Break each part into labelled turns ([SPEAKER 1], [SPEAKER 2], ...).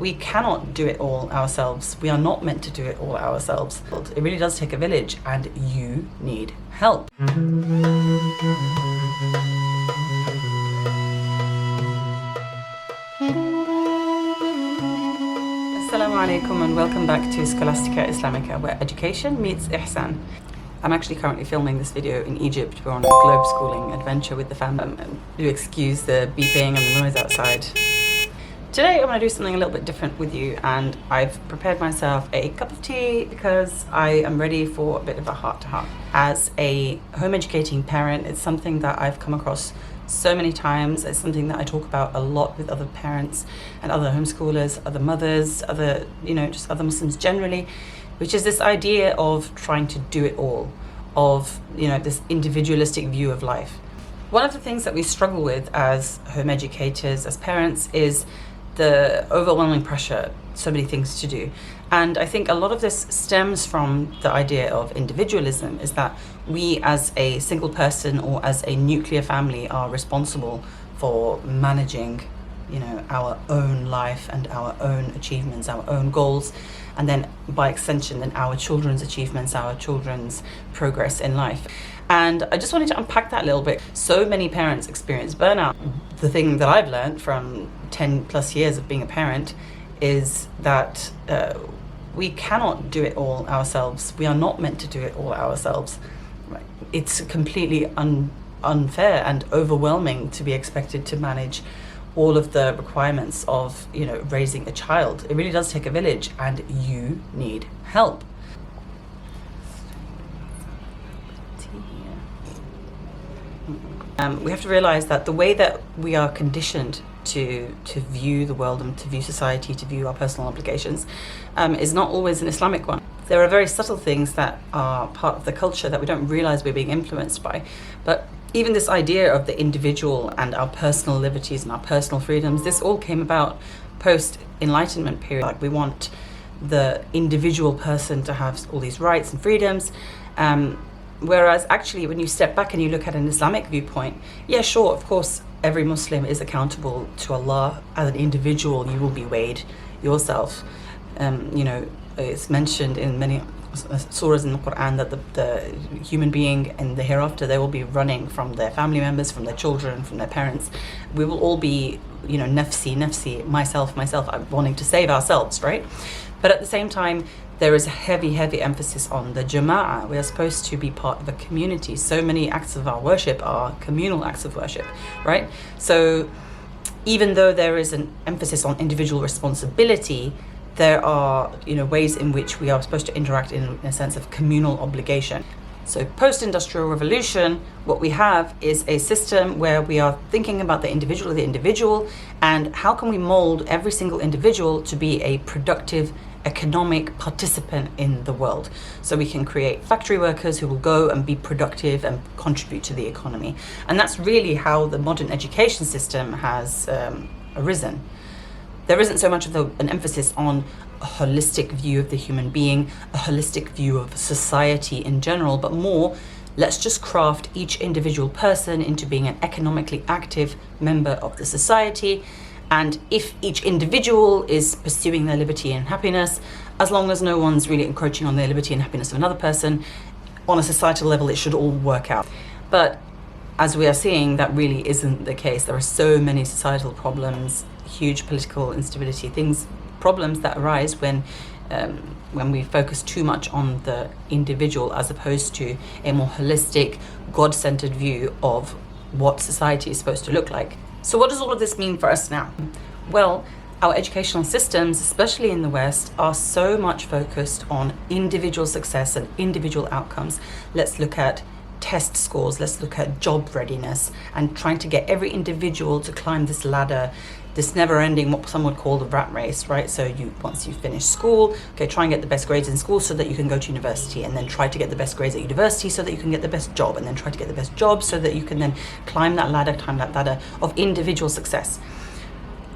[SPEAKER 1] we cannot do it all ourselves. We are not meant to do it all ourselves. It really does take a village, and you need help. Assalamu Alaikum and welcome back to Scholastica, Islamica, where education meets ihsan. I'm actually currently filming this video in Egypt. We're on a globe schooling adventure with the family. Do excuse the beeping and the noise outside. Today I'm going to do something a little bit different with you, and I've prepared myself a cup of tea because I am ready for a bit of a heart-to-heart. As a home educating parent, it's something that I've come across so many times. It's something that I talk about a lot with other parents and other homeschoolers, other mothers, other, just other Muslims generally, which is this idea of trying to do it all, of, this individualistic view of life. One of the things that we struggle with as home educators, as parents, is the overwhelming pressure, so many things to do. And I think a lot of this stems from the idea of individualism, is that we as a single person or as a nuclear family are responsible for managing, our own life and our own achievements, our own goals, and then by extension, then our children's achievements, our children's progress in life. And I just wanted to unpack that a little bit. So many parents experience burnout. The thing that I've learned from 10 plus years of being a parent is that we cannot do it all ourselves. We are not meant to do it all ourselves. Right? It's completely unfair and overwhelming to be expected to manage all of the requirements of, raising a child. It really does take a village, and you need help. We have to realize that the way that we are conditioned to view the world and to view society, to view our personal obligations, is not always an Islamic one. There are very subtle things that are part of the culture that we don't realize we're being influenced by. But even this idea of the individual and our personal liberties and our personal freedoms, this all came about post-Enlightenment period. Like, we want the individual person to have all these rights and freedoms. Whereas actually, when you step back and you look at an Islamic viewpoint, yeah, sure, of course, every Muslim is accountable to Allah. As an individual, you will be weighed yourself. It's mentioned in many surahs in the Quran that the human being in the hereafter, they will be running from their family members, from their children, from their parents. We will all be, nafsi, myself, I'm wanting to save ourselves, right? But at the same time, there is a heavy emphasis on the jama'ah. We are supposed to be part of a community. So many acts of our worship are communal acts of worship, right? So even though there is an emphasis on individual responsibility, there are, ways in which we are supposed to interact in a sense of communal obligation. So post-industrial revolution, what we have is a system where we are thinking about the individual, and how can we mold every single individual to be a productive economic participant in the world. So we can create factory workers who will go and be productive and contribute to the economy. And that's really how the modern education system has arisen. There isn't so much of an emphasis on a holistic view of the human being, a holistic view of society in general, but more, let's just craft each individual person into being an economically active member of the society. And if each individual is pursuing their liberty and happiness, as long as no one's really encroaching on their liberty and happiness of another person, on a societal level, it should all work out. But as we are seeing, that really isn't the case. There are so many societal problems, huge political instability, problems that arise when we focus too much on the individual as opposed to a more holistic, God-centered view of what society is supposed to look like. So what does all of this mean for us now? Well, our educational systems, especially in the West, are so much focused on individual success and individual outcomes. Let's look at test scores, let's look at job readiness, and trying to get every individual to climb this ladder, this never-ending, what some would call the rat race, right? So once you finish school, okay, try and get the best grades in school so that you can go to university, and then try to get the best grades at university so that you can get the best job, and then try to get the best job so that you can then climb that ladder of individual success.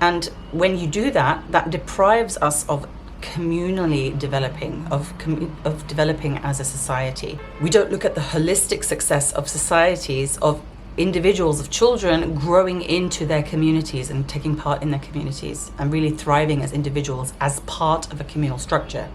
[SPEAKER 1] And when you do that, that deprives us of communally developing, of developing as a society. We don't look at the holistic success of societies, of individuals, of children growing into their communities and taking part in their communities and really thriving as individuals as part of a communal structure.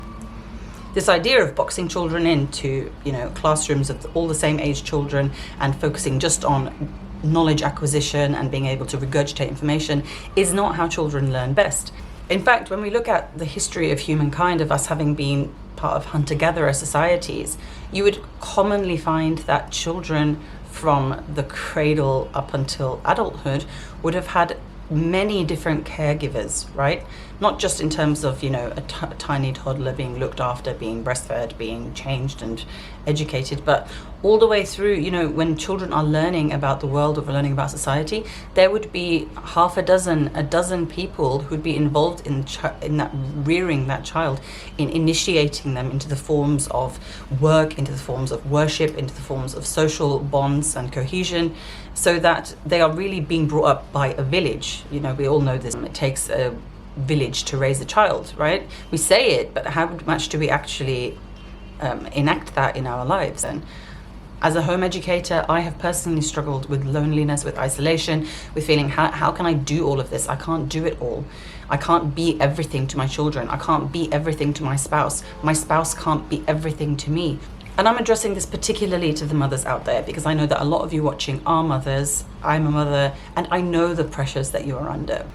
[SPEAKER 1] This idea of boxing children into, classrooms of all the same age children and focusing just on knowledge acquisition and being able to regurgitate information is not how children learn best. In fact, when we look at the history of humankind, of us having been part of hunter-gatherer societies, you would commonly find that children from the cradle up until adulthood would have had many different caregivers, right? Not just in terms of, a tiny toddler being looked after, being breastfed, being changed and educated, but all the way through, when children are learning about the world or learning about society, there would be a dozen people who'd be involved in that rearing that child, in initiating them into the forms of work, into the forms of worship, into the forms of social bonds and cohesion, so that they are really being brought up by a village. We all know this. It takes a village to raise a child, right? We say it, but how much do we actually enact that in our lives? And as a home educator, I have personally struggled with loneliness, with isolation, with feeling, how can I do all of this? I can't do it all. I can't be everything to my children. I can't be everything to my spouse. My spouse can't be everything to me. And I'm addressing this particularly to the mothers out there, because I know that a lot of you watching are mothers. I'm a mother, and I know the pressures that you are under.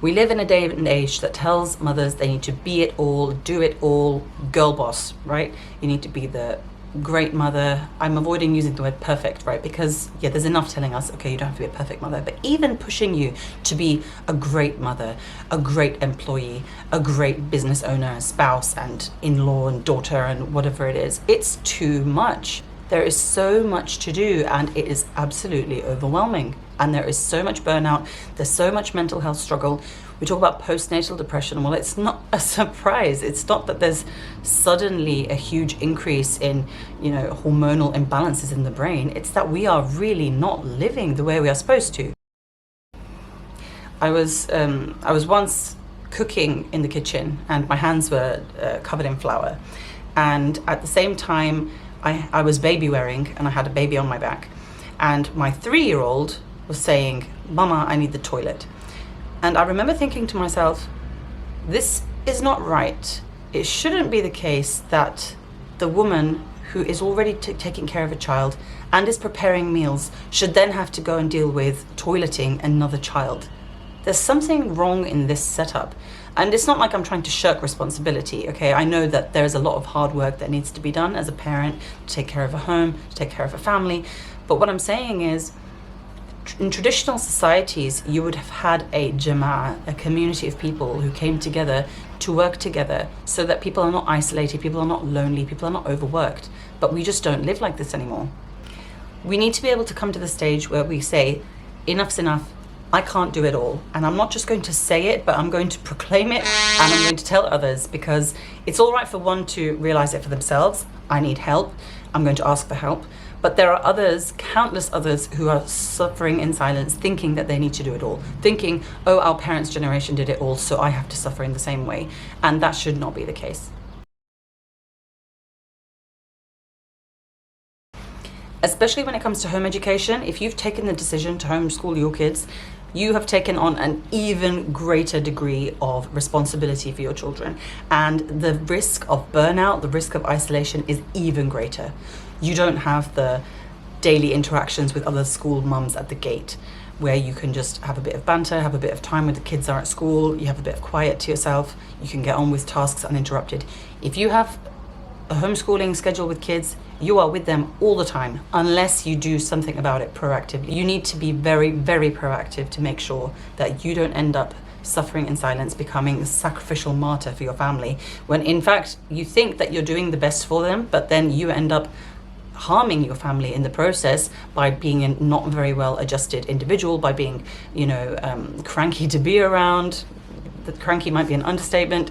[SPEAKER 1] We live in a day and age that tells mothers they need to be it all, do it all, girl boss, right? You need to be the great mother. I'm avoiding using the word perfect, right? Because there's enough telling us, okay, you don't have to be a perfect mother, but even pushing you to be a great mother, a great employee, a great business owner, spouse and in-law and daughter and whatever it is, it's too much. There is so much to do, and it is absolutely overwhelming. And there is so much burnout, there's so much mental health struggle. We talk about postnatal depression. Well, it's not a surprise. It's not that there's suddenly a huge increase in, hormonal imbalances in the brain. It's that we are really not living the way we are supposed to. I was once cooking in the kitchen, and my hands were covered in flour. And at the same time, I was baby wearing, and I had a baby on my back. And my 3-year-old was saying, "Mama, I need the toilet." And I remember thinking to myself, this is not right. It shouldn't be the case that the woman who is already taking care of a child and is preparing meals should then have to go and deal with toileting another child. There's something wrong in this setup. And it's not like I'm trying to shirk responsibility, okay? I know that there's a lot of hard work that needs to be done as a parent to take care of a home, to take care of a family. But what I'm saying is, in traditional societies, you would have had a jama'ah, a community of people who came together to work together so that people are not isolated, people are not lonely, people are not overworked. But we just don't live like this anymore. We need to be able to come to the stage where we say, enough's enough, I can't do it all. And I'm not just going to say it, but I'm going to proclaim it, and I'm going to tell others, because it's all right for one to realize it for themselves. I need help. I'm going to ask for help. But there are others, countless others, who are suffering in silence, thinking that they need to do it all, thinking, oh, our parents' generation did it all, so I have to suffer in the same way. And that should not be the case. Especially when it comes to home education, if you've taken the decision to homeschool your kids, you have taken on an even greater degree of responsibility for your children. And the risk of burnout, the risk of isolation is even greater. You don't have the daily interactions with other school mums at the gate, where you can just have a bit of banter, have a bit of time when the kids are at school, you have a bit of quiet to yourself, you can get on with tasks uninterrupted. If you have a homeschooling schedule with kids, you are with them all the time, unless you do something about it proactively. You need to be very, very proactive to make sure that you don't end up suffering in silence, becoming a sacrificial martyr for your family, when in fact you think that you're doing the best for them, but then you end up harming your family in the process by being a not very well adjusted individual, by being, cranky to be around. The cranky might be an understatement.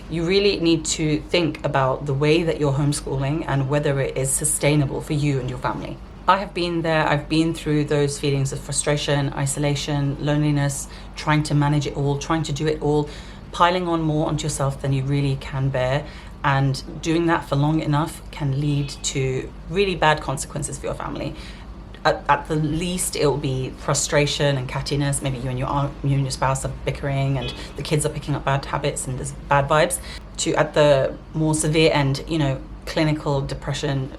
[SPEAKER 1] You really need to think about the way that you're homeschooling and whether it is sustainable for you and your family. I have been there. I've been through those feelings of frustration, isolation, loneliness, trying to manage it all, trying to do it all, piling on more onto yourself than you really can bear. And doing that for long enough can lead to really bad consequences for your family. At the least, it will be frustration and cattiness. Maybe you and your spouse are bickering and the kids are picking up bad habits and there's bad vibes. To at the more severe end, clinical depression,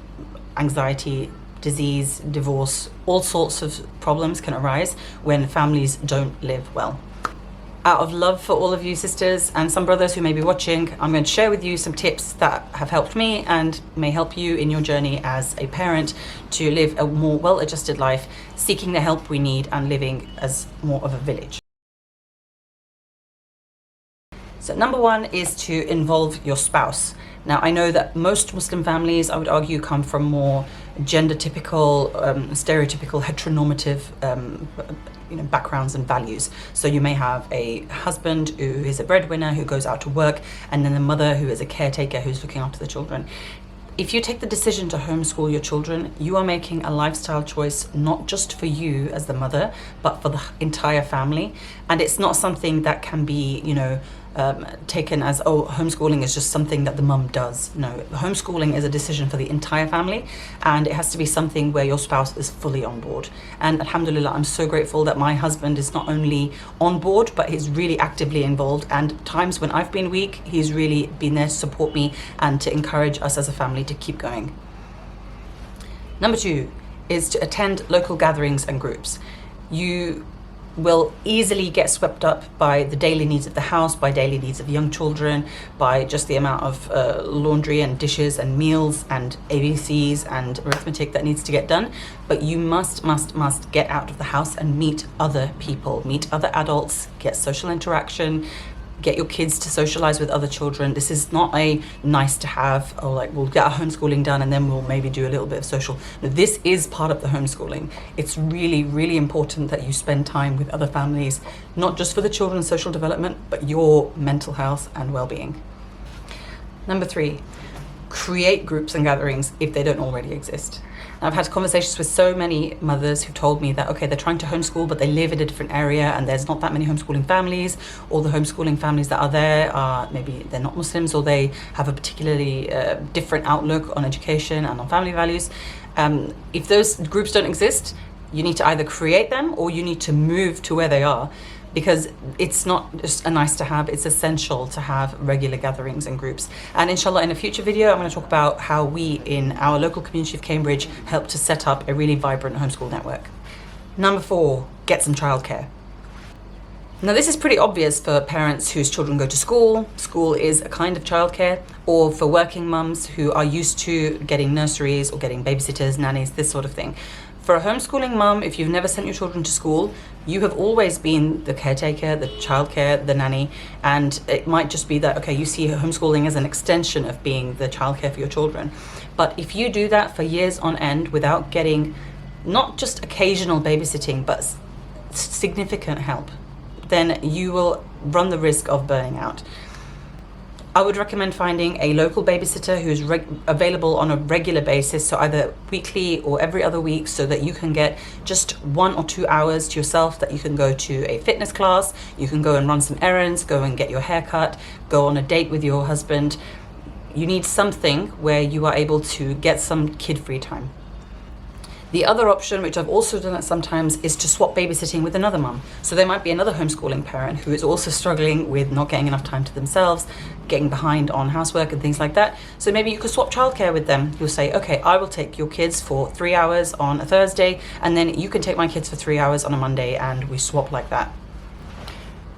[SPEAKER 1] anxiety, disease, divorce, all sorts of problems can arise when families don't live well. Out of love for all of you sisters and some brothers who may be watching, I'm going to share with you some tips that have helped me and may help you in your journey as a parent to live a more well-adjusted life, seeking the help we need and living as more of a village. So number one is to involve your spouse. Now, I know that most Muslim families, I would argue, come from more gender typical, stereotypical, heteronormative backgrounds and values. So you may have a husband who is a breadwinner who goes out to work, and then a mother who is a caretaker who's looking after the children. If you take the decision to homeschool your children, you are making a lifestyle choice not just for you as the mother, but for the entire family. And it's not something that can be, taken as, oh, homeschooling is just something that the mum does. No, homeschooling is a decision for the entire family, and it has to be something where your spouse is fully on board. And alhamdulillah, I'm so grateful that my husband is not only on board, but he's really actively involved. And times when I've been weak, he's really been there to support me and to encourage us as a family to keep going. Number two is to attend local gatherings and groups. You will easily get swept up by the daily needs of the house, by daily needs of young children, by just the amount of laundry and dishes and meals and ABCs and arithmetic that needs to get done. But you must get out of the house and meet other people, meet other adults, get social interaction, get your kids to socialize with other children. This is not a nice to have, or like we'll get our homeschooling done and then we'll maybe do a little bit of social. No, this is part of the homeschooling. It's really, really important that you spend time with other families, not just for the children's social development, but your mental health and well-being. Number three, create groups and gatherings if they don't already exist. Now, I've had conversations with so many mothers who told me that, okay, they're trying to homeschool, but they live in a different area and there's not that many homeschooling families, or the homeschooling families that are there are maybe they're not Muslims, or they have a particularly different outlook on education and on family values. If those groups don't exist, you need to either create them or you need to move to where they are, because it's not just a nice to have, it's essential to have regular gatherings and groups. And inshallah, in a future video, I'm going to talk about how we in our local community of Cambridge help to set up a really vibrant homeschool network. Number four, get some childcare. Now, this is pretty obvious for parents whose children go to school. School is a kind of childcare, or for working mums who are used to getting nurseries or getting babysitters, nannies, this sort of thing. For a homeschooling mum, if you've never sent your children to school, you have always been the caretaker, the childcare, the nanny, and it might just be that, okay, you see homeschooling as an extension of being the childcare for your children. But if you do that for years on end without getting not just occasional babysitting, but significant help, then you will run the risk of burning out. I would recommend finding a local babysitter who's available on a regular basis, so either weekly or every other week, so that you can get just 1 or 2 hours to yourself, that you can go to a fitness class, you can go and run some errands, go and get your hair cut, go on a date with your husband. You need something where you are able to get some kid-free time. The other option, which I've also done it sometimes, is to swap babysitting with another mum. So there might be another homeschooling parent who is also struggling with not getting enough time to themselves, getting behind on housework and things like that. So maybe you could swap childcare with them. You'll say, okay, I will take your kids for 3 hours on a Thursday, and then you can take my kids for 3 hours on a Monday, and we swap like that.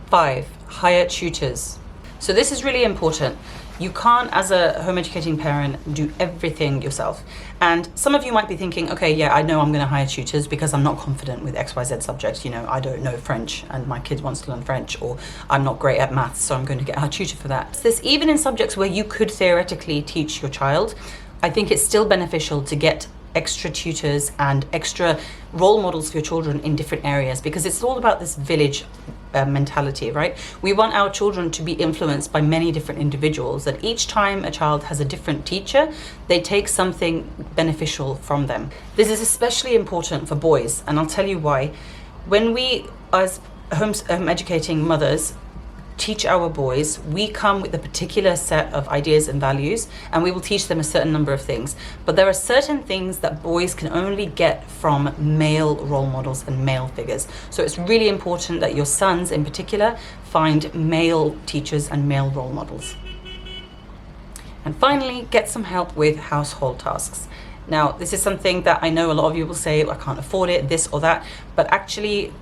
[SPEAKER 1] 5, hire tutors. So this is really important. You can't, as a home educating parent, do everything yourself. And some of you might be thinking, okay, yeah, I know I'm going to hire tutors because I'm not confident with XYZ subjects. I don't know French and my kid wants to learn French, or I'm not great at maths, so I'm going to get a tutor for that. This, even in subjects where you could theoretically teach your child, I think it's still beneficial to get extra tutors and extra role models for your children in different areas, because it's all about this village mentality, right? We want our children to be influenced by many different individuals, that each time a child has a different teacher, they take something beneficial from them. This is especially important for boys, and I'll tell you why. When we, as home educating mothers, teach our boys, we come with a particular set of ideas and values, and we will teach them a certain number of things. But there are certain things that boys can only get from male role models and male figures. So it's really important that your sons in particular find male teachers and male role models. And finally, get some help with household tasks. Now, this is something that I know a lot of you will say, I can't afford it, this or that, but actually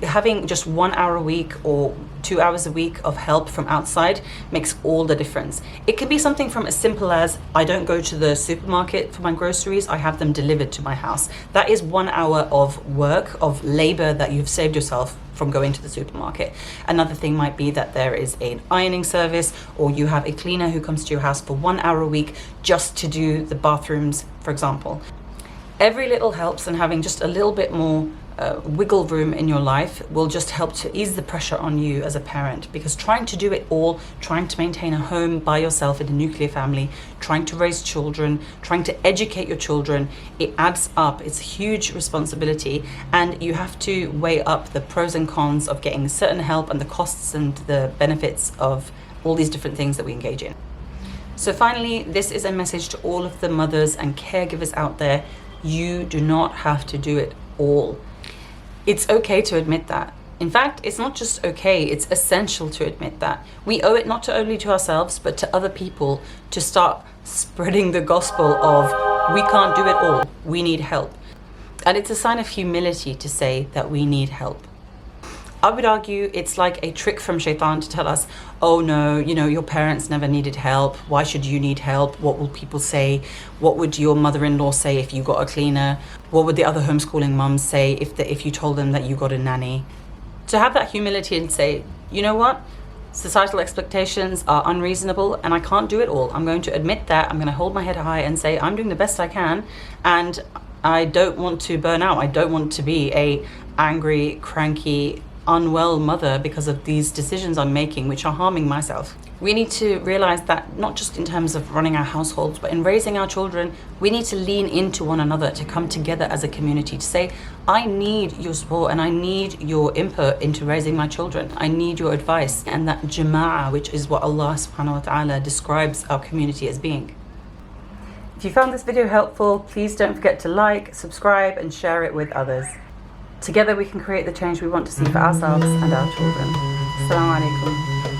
[SPEAKER 1] having just 1 hour a week or 2 hours a week of help from outside makes all the difference. It can be something from as simple as, I don't go to the supermarket for my groceries, I have them delivered to my house. That is 1 hour of work, of labor that you've saved yourself from going to the supermarket. Another thing might be that there is an ironing service, or you have a cleaner who comes to your house for 1 hour a week just to do the bathrooms, for example. Every little helps, and having just a little bit more wiggle room in your life will just help to ease the pressure on you as a parent, because trying to do it all, trying to maintain a home by yourself in a nuclear family, trying to raise children, trying to educate your children, it adds up. It's a huge responsibility, and you have to weigh up the pros and cons of getting certain help and the costs and the benefits of all these different things that we engage in. So finally, this is a message to all of the mothers and caregivers out there. You do not have to do it all. It's okay to admit that. In fact, it's not just okay, it's essential to admit that. We owe it not only to ourselves, but to other people, to start spreading the gospel of, we can't do it all, we need help. And it's a sign of humility to say that we need help. I would argue it's like a trick from Shaitan to tell us, oh no, your parents never needed help. Why should you need help? What will people say? What would your mother-in-law say if you got a cleaner? What would the other homeschooling mums say if you told them that you got a nanny? To have that humility and say, you know what? Societal expectations are unreasonable and I can't do it all. I'm going to admit that. I'm going to hold my head high and say, I'm doing the best I can, and I don't want to burn out. I don't want to be a angry, cranky, unwell mother because of these decisions I'm making, which are harming myself. We need to realize that not just in terms of running our households, but in raising our children, we need to lean into one another, to come together as a community, to say, I need your support and I need your input into raising my children. I need your advice. And that jama'ah, which is what Allah subhanahu wa ta'ala describes our community as being. If you found this video helpful, please don't forget to like, subscribe and share it with others. Together we can create the change we want to see for ourselves and our children. Assalamu Alaikum.